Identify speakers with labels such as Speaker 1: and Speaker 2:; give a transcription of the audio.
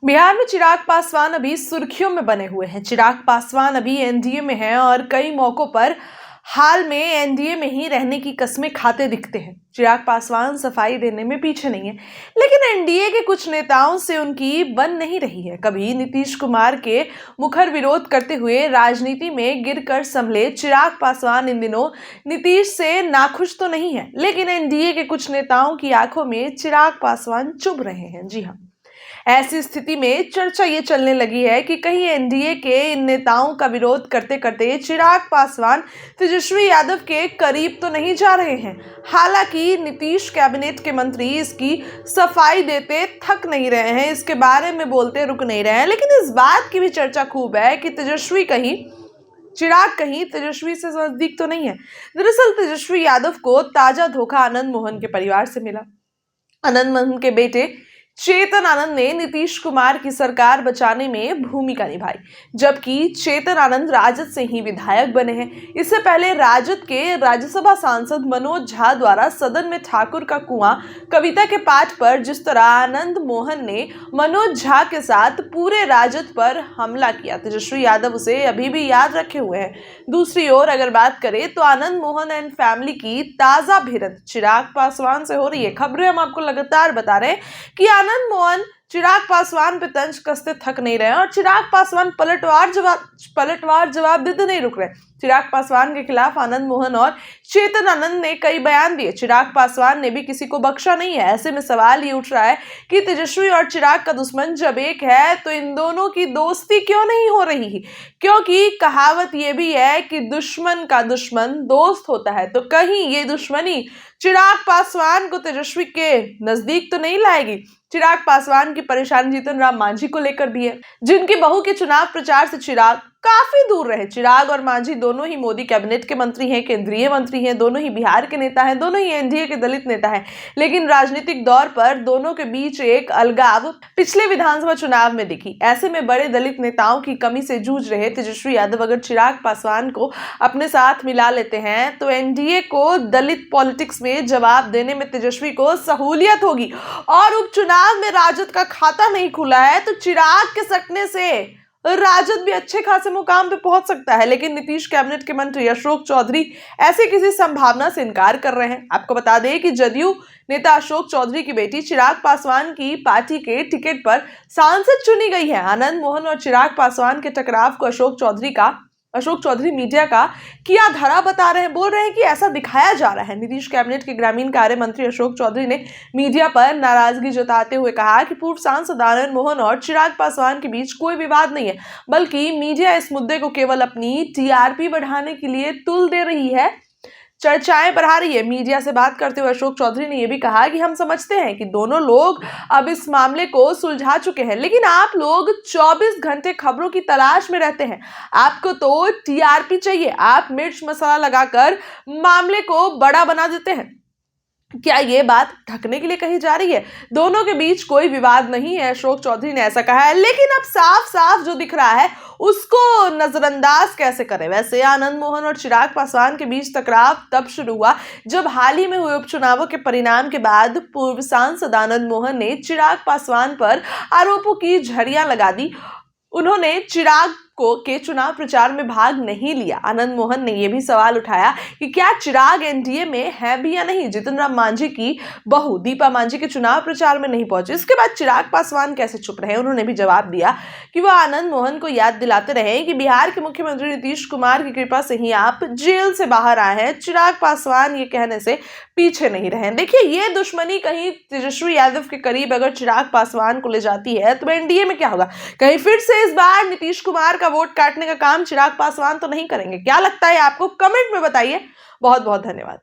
Speaker 1: बिहार में चिराग पासवान अभी सुर्खियों में बने हुए हैं। चिराग पासवान अभी एनडीए में हैं और कई मौकों पर हाल में एनडीए में ही रहने की कस्में खाते दिखते हैं। चिराग पासवान सफाई देने में पीछे नहीं है, लेकिन एनडीए के कुछ नेताओं से उनकी बन नहीं रही है। कभी नीतीश कुमार के मुखर विरोध करते हुए राजनीति में गिरकर संभले चिराग पासवान इन दिनों नीतीश से नाखुश तो नहीं है, लेकिन एनडीए के कुछ नेताओं की आंखों में चिराग पासवान चुभ रहे हैं। जी हाँ, ऐसी स्थिति में चर्चा ये चलने लगी है कि कहीं एनडीए के इन नेताओं का विरोध करते करते चिराग पासवान तेजस्वी यादव के करीब तो नहीं जा रहे हैं। हालांकि नीतीश कैबिनेट के मंत्री इसकी सफाई देते थक नहीं रहे हैं, इसके बारे में बोलते रुक नहीं रहे हैं, लेकिन इस बात की भी चर्चा खूब है कि चिराग कहीं तेजस्वी से नजदीक तो नहीं है। दरअसल तेजस्वी यादव को ताजा धोखा आनंद मोहन के परिवार से मिला। आनंद मोहन के बेटे चेतन आनंद ने नीतीश कुमार की सरकार बचाने में भूमिका निभाई, जबकि चेतन आनंद राजद से ही विधायक बने हैं। इससे पहले राजद के राज्यसभा सांसद मनोज झा द्वारा सदन में ठाकुर का कुआं कविता के पाठ पर जिस तरह आनंद मोहन ने मनोज झा के साथ पूरे राजद पर हमला किया, तेजस्वी यादव उसे अभी भी याद रखे हुए हैं। दूसरी ओर अगर बात करें तो आनंद मोहन एंड फैमिली की ताजा भिड़ंत चिराग पासवान से हो रही है। खबरें हम आपको लगातार बता रहे हैं कि आनंद मोहन चिराग पासवान पे तंज कसते थक नहीं रहे और चिराग पासवान पलटवार जवाब देते नहीं रुक रहे। चिराग पासवान के खिलाफ आनंद मोहन और चेतन आनंद ने कई बयान दिए। चिराग पासवान ने भी किसी को बख्शा नहीं है। ऐसे में सवाल ये उठ रहा है कि तेजस्वी और चिराग का दुश्मन जब एक है तो इन दोनों की दोस्ती क्यों नहीं हो रही, क्योंकि कहावत ये भी है कि दुश्मन का दुश्मन दोस्त होता है। तो कहीं ये दुश्मनी चिराग पासवान को तेजस्वी के नजदीक तो नहीं लाएगी। चिराग पासवान की परेशानी जीतन राम मांझी को लेकर भी है, जिनकी बहू के चुनाव प्रचार से चिराग काफी दूर रहे। चिराग और मांझी दोनों ही मोदी कैबिनेट के मंत्री हैं, केंद्रीय मंत्री हैं, दोनों ही बिहार के नेता हैं, दोनों ही एनडीए के दलित नेता हैं, लेकिन राजनीतिक दौर पर दोनों के बीच एक अलगाव पिछले विधानसभा चुनाव में दिखी। ऐसे में बड़े दलित नेताओं की कमी से जूझ रहे तेजस्वी यादव अगर चिराग पासवान को अपने साथ मिला लेते हैं तो एनडीए को दलित पॉलिटिक्स में जवाब देने में तेजस्वी को सहूलियत होगी। और उपचुनाव में राजद का खाता नहीं खुला है तो चिराग के सटने से राजद भी अच्छे खासे मुकाम पे पहुंच सकता है, लेकिन नीतीश कैबिनेट के मंत्री अशोक चौधरी ऐसे किसी संभावना से इनकार कर रहे हैं। आपको बता दें कि जदयू नेता अशोक चौधरी की बेटी चिराग पासवान की पार्टी के टिकट पर सांसद चुनी गई है। आनंद मोहन और चिराग पासवान के टकराव को अशोक चौधरी मीडिया का किया धरा बता रहे हैं। बोल रहे हैं कि ऐसा दिखाया जा रहा है। नीतीश कैबिनेट के ग्रामीण कार्य मंत्री अशोक चौधरी ने मीडिया पर नाराजगी जताते हुए कहा कि पूर्व सांसद आनंद मोहन और चिराग पासवान के बीच कोई विवाद नहीं है, बल्कि मीडिया इस मुद्दे को केवल अपनी टीआरपी बढ़ाने के लिए तुल दे रही है, चर्चाएं बढ़ा रही है। मीडिया से बात करते हुए अशोक चौधरी ने यह भी कहा कि हम समझते हैं कि दोनों लोग अब इस मामले को सुलझा चुके हैं, लेकिन आप लोग 24 घंटे खबरों की तलाश में रहते हैं। आपको तो टीआरपी चाहिए, आप मिर्च मसाला लगाकर मामले को बड़ा बना देते हैं। क्या ये बात ढकने के लिए कही जा रही है? दोनों के बीच कोई विवाद नहीं है, अशोक चौधरी ने ऐसा कहा है, लेकिन अब साफ साफ जो दिख रहा है उसको नजरअंदाज कैसे करें। वैसे आनंद मोहन और चिराग पासवान के बीच टकराव तब शुरू हुआ जब हाल ही में हुए उपचुनावों के परिणाम के बाद पूर्व सांसद आनंद मोहन ने चिराग पासवान पर आरोपों की झड़ियां लगा दी। उन्होंने चिराग के चुनाव प्रचार में भाग नहीं लिया। आनंद मोहन ने यह भी सवाल उठाया कि क्या चिराग एनडीए में है भी या नहीं। जीतन राम मांझी की बहू दीपा मांझी के चुनाव प्रचार में नहीं पहुंचे। इसके बाद चिराग पासवान कैसे चुप रहे? उन्होंने भी जवाब दिया कि वह आनंद मोहन को याद दिलाते रहे कि बिहार के मुख्यमंत्री नीतीश कुमार की कृपा से ही आप जेल से बाहर आए हैं। चिराग पासवान ये कहने से पीछे नहीं रहे। देखिए, ये दुश्मनी कहीं तेजस्वी यादव के करीब अगर चिराग पासवान को ले जाती है तो एनडीए में क्या होगा? कहीं फिर से इस बार नीतीश कुमार का वोट काटने का काम चिराग पासवान तो नहीं करेंगे? क्या लगता है आपको? कमेंट में बताइए। बहुत बहुत धन्यवाद।